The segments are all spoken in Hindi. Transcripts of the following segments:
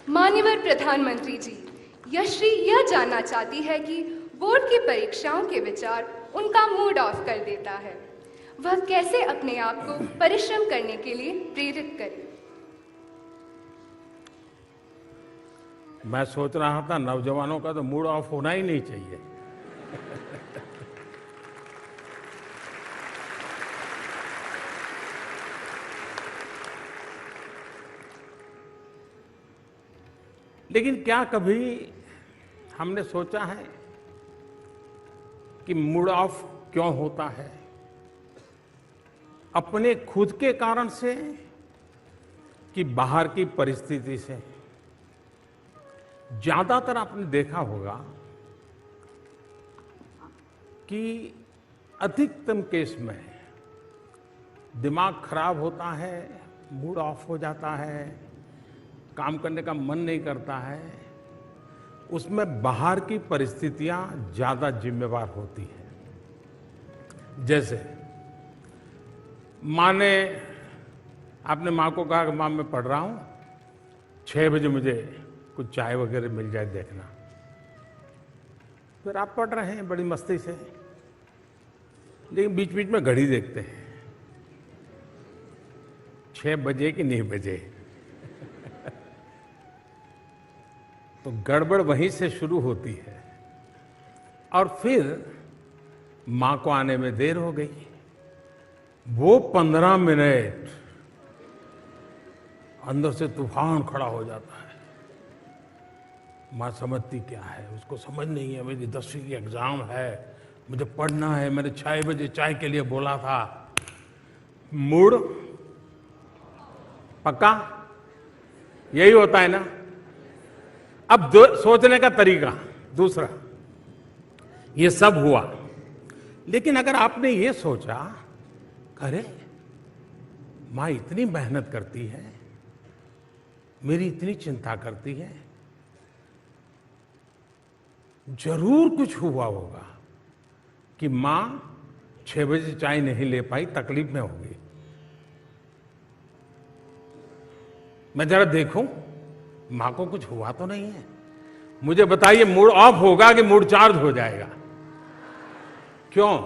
माननीय प्रधानमंत्री जी, यश्री यह जानना चाहती है कि बोर्ड की परीक्षाओं के विचार उनका मूड ऑफ कर देता है। वह कैसे अपने आप को परिश्रम करने के लिए प्रेरित करे? मैं सोच रहा था नौजवानों का तो मूड ऑफ होना ही नहीं चाहिए। लेकिन क्या कभी हमने सोचा है कि मूड ऑफ क्यों होता है? अपने खुद के कारण से कि बाहर की परिस्थिति से? ज्यादातर आपने देखा होगा कि अधिकतम केस में दिमाग खराब होता है, मूड ऑफ हो जाता है, काम करने का मन नहीं करता है, उसमें बाहर की परिस्थितियां ज्यादा जिम्मेवार होती हैं। जैसे माँ ने, आपने माँ को कहा कि माँ मैं पढ़ रहा हूं, 6 बजे मुझे कुछ चाय वगैरह मिल जाए देखना। फिर आप पढ़ रहे हैं बड़ी मस्ती से, लेकिन बीच बीच में घड़ी देखते हैं, 6 बजे कि नहीं बजे। तो गड़बड़ वहीं से शुरू होती है और फिर मां को आने में देर हो गई। वो 15 मिनट अंदर से तूफान खड़ा हो जाता है। मां समझती क्या है, उसको समझ नहीं है, मेरी 10वीं की एग्जाम है, मुझे पढ़ना है, मैंने 6 बजे चाय के लिए बोला था। मूड पक्का यही होता है ना। अब सोचने का तरीका दूसरा, ये सब हुआ, लेकिन अगर आपने ये सोचा, अरे मां इतनी मेहनत करती है, मेरी इतनी चिंता करती है, जरूर कुछ हुआ होगा कि मां 6 बजे चाय नहीं ले पाई, तकलीफ में होगी। मैं जरा देखूं मां को कुछ हुआ तो नहीं है। मुझे बताइए, मूड ऑफ होगा कि मूड चार्ज हो जाएगा? क्यों?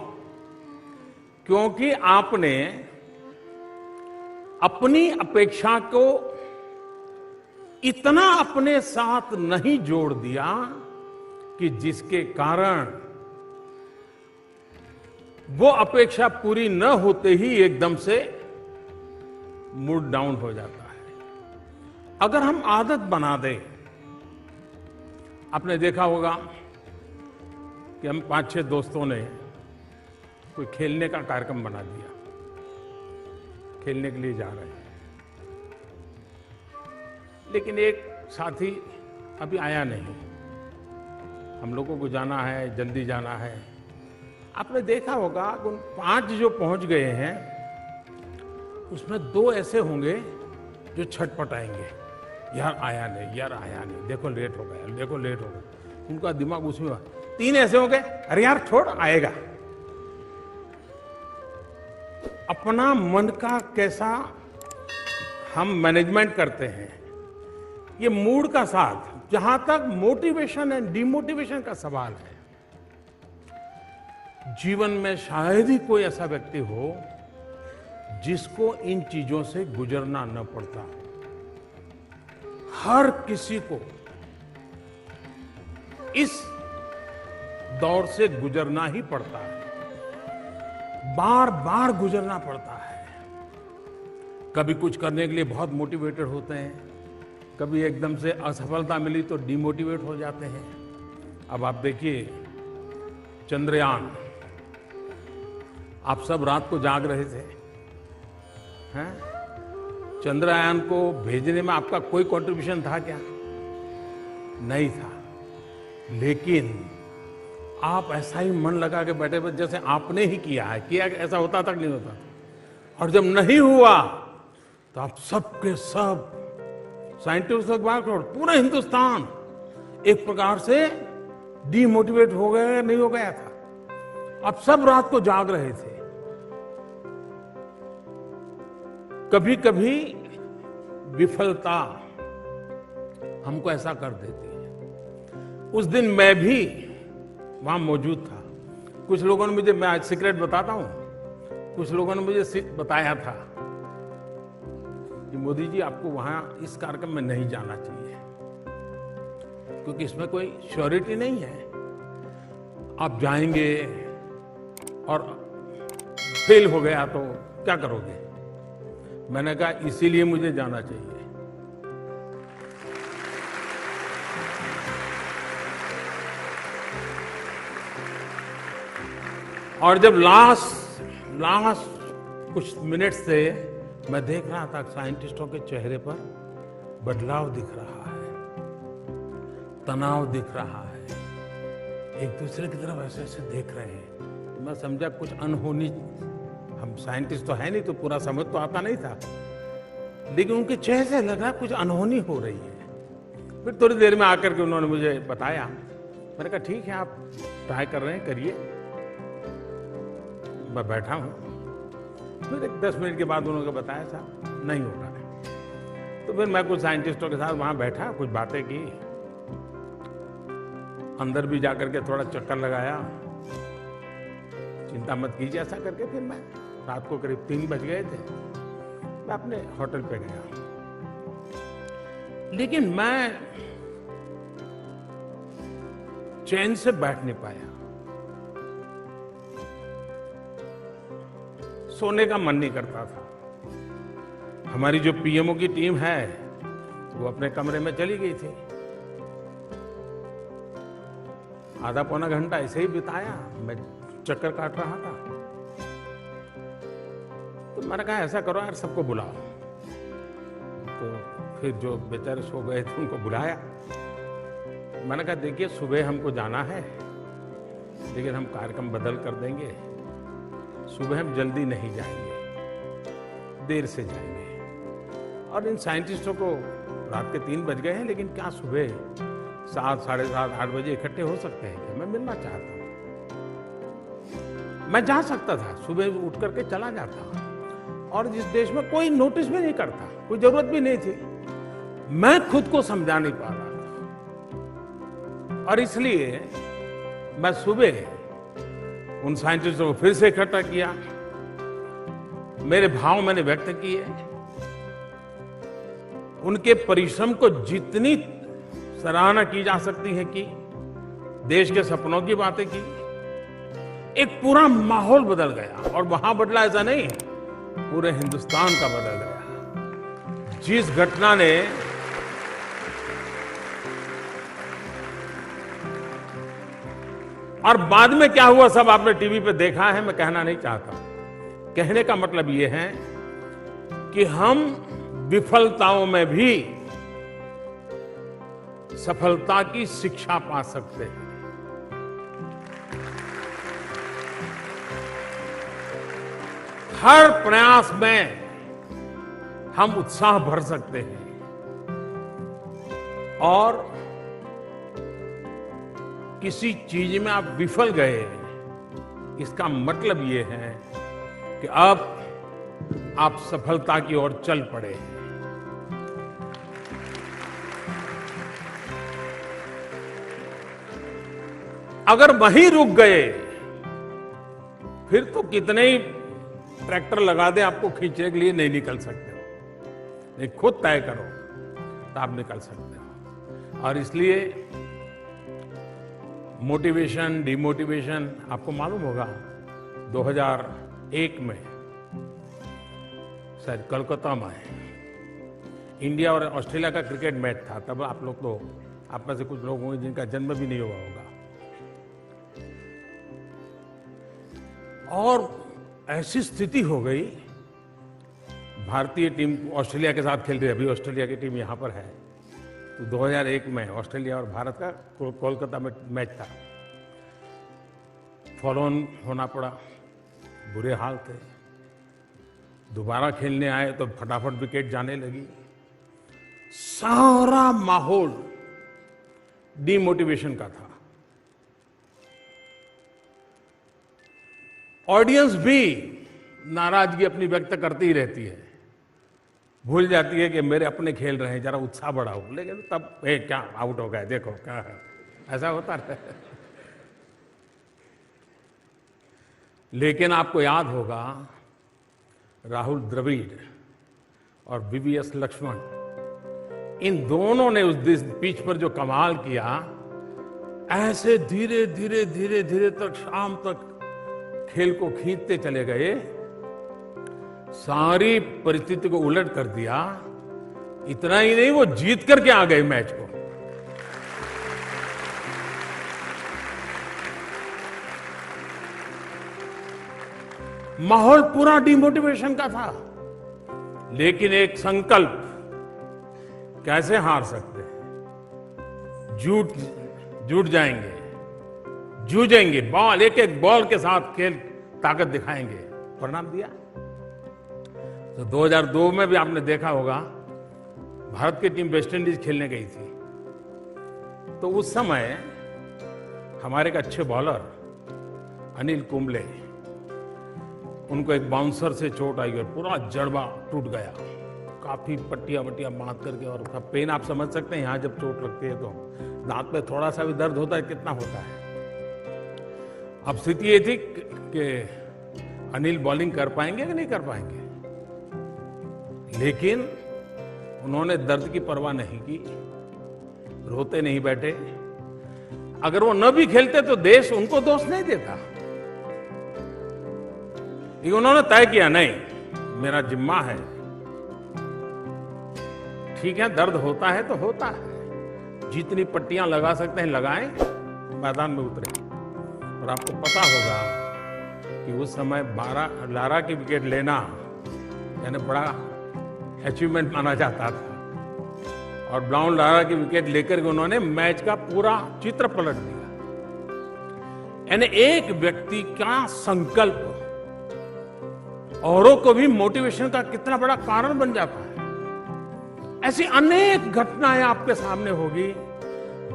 क्योंकि आपने अपनी अपेक्षा को इतना अपने साथ नहीं जोड़ दिया कि जिसके कारण वो अपेक्षा पूरी न होते ही एकदम से मूड डाउन हो जाता है। अगर हम आदत बना दें, आपने देखा होगा कि हम 5-6 दोस्तों ने कोई खेलने का कार्यक्रम बना दिया, खेलने के लिए जा रहे हैं, लेकिन एक साथी अभी आया नहीं, हम लोगों को जाना है, जल्दी जाना है। आपने देखा होगा कि उन 5 जो पहुंच गए हैं उसमें 2 ऐसे होंगे जो छटपटाएंगे, यार आया नहीं, यार आया नहीं, देखो लेट हो गया, देखो लेट हो गया। उनका दिमाग उसमें। 3 ऐसे होंगे, अरे यार छोड़, आएगा। अपना मन का कैसा हम मैनेजमेंट करते हैं, ये मूड का साथ। जहां तक मोटिवेशन एंड डिमोटिवेशन का सवाल है, जीवन में शायद ही कोई ऐसा व्यक्ति हो जिसको इन चीजों से गुजरना न पड़ता। हर किसी को इस दौर से गुजरना ही पड़ता है, बार बार गुजरना पड़ता है। कभी कुछ करने के लिए बहुत मोटिवेटेड होते हैं, कभी एकदम से असफलता मिली तो डिमोटिवेट हो जाते हैं। अब आप देखिए चंद्रयान, आप सब रात को जाग रहे थे, हैं? चंद्रयान को भेजने में आपका कोई कंट्रीब्यूशन था क्या? नहीं था, लेकिन आप ऐसा ही मन लगा के बैठे बैठे जैसे आपने ही किया है। किया ऐसा होता तक नहीं होता, और जब नहीं हुआ तो आप सबके सब साइंटिस्ट पूरा हिंदुस्तान एक प्रकार से डीमोटिवेट हो गया, नहीं हो गया था। आप सब रात को जाग रहे थे। कभी कभी विफलता हमको ऐसा कर देती है। उस दिन मैं भी वहां मौजूद था। कुछ लोगों ने मुझे, मैं आज सीक्रेट बताता हूं, कुछ लोगों ने मुझे बताया था कि मोदी जी आपको वहां इस कार्यक्रम में नहीं जाना चाहिए क्योंकि इसमें कोई श्योरिटी नहीं है, आप जाएंगे और फेल हो गया तो क्या करोगे। मैंने कहा इसीलिए मुझे जाना चाहिए। और जब लास्ट कुछ मिनट से मैं देख रहा था साइंटिस्टों के चेहरे पर बदलाव दिख रहा है, तनाव दिख रहा है, एक दूसरे की तरफ ऐसे ऐसे देख रहे हैं। मैं समझा कुछ अनहोनी, हम साइंटिस्ट तो है नहीं तो पूरा समझ तो आता नहीं था, लेकिन उनके चेहरे से लगा कुछ अनहोनी हो रही है। फिर थोड़ी देर में आकर के उन्होंने मुझे बताया। मैंने कहा ठीक है, आप ट्राई कर रहे हैं, करिए। मैं बैठा हूं। फिर 10 मिनट के बाद उन्होंने बताया साहब नहीं हो रहा है। तो फिर मैं कुछ साइंटिस्टों के साथ वहां बैठा, कुछ बातें की, अंदर भी जाकर के थोड़ा चक्कर लगाया, चिंता मत कीजिए ऐसा करके। फिर मैं रात को करीब 3 बज गए थे, मैं अपने होटल पे गया। लेकिन मैं चैन से बैठ नहीं पाया, सोने का मन नहीं करता था। हमारी जो पीएमओ की टीम है वो अपने कमरे में चली गई थी। आधा पौना घंटा ऐसे ही बिताया, मैं चक्कर काट रहा था। तो मैंने कहा ऐसा करो यार, सबको बुलाओ। तो फिर जो बेचारे सो गए थे उनको बुलाया। मैंने कहा देखिए सुबह हमको जाना है, लेकिन हम कार्यक्रम बदल कर देंगे। सुबह हम जल्दी नहीं जाएंगे, देर से जाएंगे। और इन साइंटिस्टों को रात के 3 बज गए हैं, लेकिन क्या सुबह 7, साढ़े 7, 8 बजे इकट्ठे हो सकते हैं क्या? मैं मिलना चाहता हूं। मैं जा सकता था, सुबह उठ करके चला जाता, और जिस देश में कोई नोटिस भी नहीं करता, कोई जरूरत भी नहीं थी। मैं खुद को समझा नहीं पा रहा था, और इसलिए मैं सुबह उन साइंटिस्टों को फिर से इकट्ठा किया, मेरे भाव मैंने व्यक्त किए, उनके परिश्रम को जितनी सराहना की जा सकती है की, देश के सपनों की बातें की। एक पूरा माहौल बदल गया, और वहां बदला ऐसा नहीं, पूरे हिंदुस्तान का बदल गया। जिस घटना ने और बाद में क्या हुआ सब आपने टीवी पे देखा है, मैं कहना नहीं चाहता। कहने का मतलब यह है कि हम विफलताओं में भी सफलता की शिक्षा पा सकते हैं। हर प्रयास में हम उत्साह भर सकते हैं, और किसी चीज में आप विफल गए, इसका मतलब यह है कि अब आप सफलता की ओर चल पड़े। अगर वहीं रुक गए, फिर तो कितने ही ट्रैक्टर लगा दे आपको खींचने के लिए, नहीं निकल सकते हो। नहीं, खुद तय करो तो आप निकल सकते हो। और इसलिए मोटिवेशन, डिमोटिवेशन, आपको मालूम होगा 2001 में शायद कोलकाता में इंडिया और ऑस्ट्रेलिया का क्रिकेट मैच था। तब आप लोग तो, आप में से कुछ लोग होंगे जिनका जन्म भी नहीं हुआ होगा। और ऐसी स्थिति हो गई, भारतीय टीम ऑस्ट्रेलिया के साथ खेल रही है, अभी ऑस्ट्रेलिया की टीम यहां पर है। तो 2001 में ऑस्ट्रेलिया और भारत का कोलकाता में मैच था। फॉलो ऑन होना पड़ा, बुरे हाल थे। दोबारा खेलने आए तो फटाफट विकेट जाने लगी। सारा माहौल डिमोटिवेशन का था। ऑडियंस भी नाराजगी अपनी व्यक्त करती ही रहती है, भूल जाती है कि मेरे अपने खेल रहे हैं, जरा उत्साह बढ़ाओ, लेकिन तब क्या आउट हो गए, देखो क्या है, ऐसा होता है। लेकिन आपको याद होगा राहुल द्रविड़ और वीवीएस लक्ष्मण, इन दोनों ने उस पिच पर जो कमाल किया, ऐसे धीरे धीरे धीरे धीरे तक शाम तक खेल को खींचते चले गए, सारी परिस्थिति को उलट कर दिया। इतना ही नहीं, वो जीत करके आ गए मैच को। माहौल पूरा डिमोटिवेशन का था, लेकिन एक संकल्प, कैसे हार सकते हैं, जुट जाएंगे, जूझेंगे, बॉल एक एक बॉल के साथ खेल ताकत दिखाएंगे, परिणाम दिया। तो 2002 में भी आपने देखा होगा, भारत की टीम वेस्ट इंडीज खेलने गई थी, तो उस समय हमारे एक अच्छे बॉलर अनिल कुंबले, उनको एक बाउंसर से चोट आई और पूरा जड़बा टूट गया, काफी पट्टियां बांध करके, और उसका पेन आप समझ सकते हैं, यहां जब चोट लगती है तो दांत में थोड़ा सा भी दर्द होता है, कितना होता है। अब स्थिति ये थी कि अनिल बॉलिंग कर पाएंगे कि नहीं कर पाएंगे, लेकिन उन्होंने दर्द की परवाह नहीं की, रोते नहीं बैठे। अगर वो न भी खेलते तो देश उनको दोष नहीं देता, लेकिन उन्होंने तय किया, नहीं, मेरा जिम्मा है, ठीक है, दर्द होता है तो होता है, जितनी पट्टियां लगा सकते हैं लगाएं, मैदान में उतरे। और आपको पता होगा कि उस समय लारा की विकेट लेना यानी बड़ा अचीवमेंट माना जाता था, और ब्राउन लारा की विकेट लेकर के उन्होंने मैच का पूरा चित्र पलट दिया। यानी एक व्यक्ति का संकल्प औरों को भी मोटिवेशन का कितना बड़ा कारण बन जाता है। ऐसी अनेक घटनाएं आपके सामने होगी,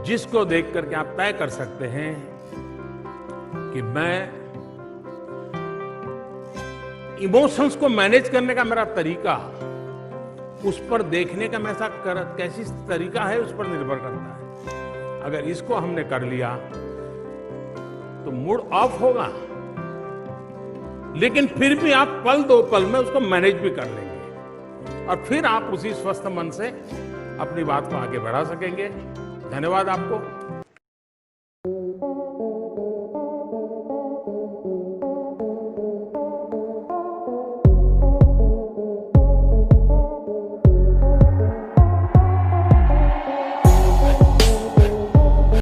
जिसको देख करके आप तय कर सकते हैं कि मैं इमोशंस को मैनेज करने का मेरा तरीका, उस पर देखने का मेरा कैसी तरीका है, उस पर निर्भर करता है। अगर इसको हमने कर लिया तो मूड ऑफ होगा, लेकिन फिर भी आप पल दो पल में उसको मैनेज भी कर लेंगे, और फिर आप उसी स्वस्थ मन से अपनी बात को आगे बढ़ा सकेंगे। धन्यवाद आपको।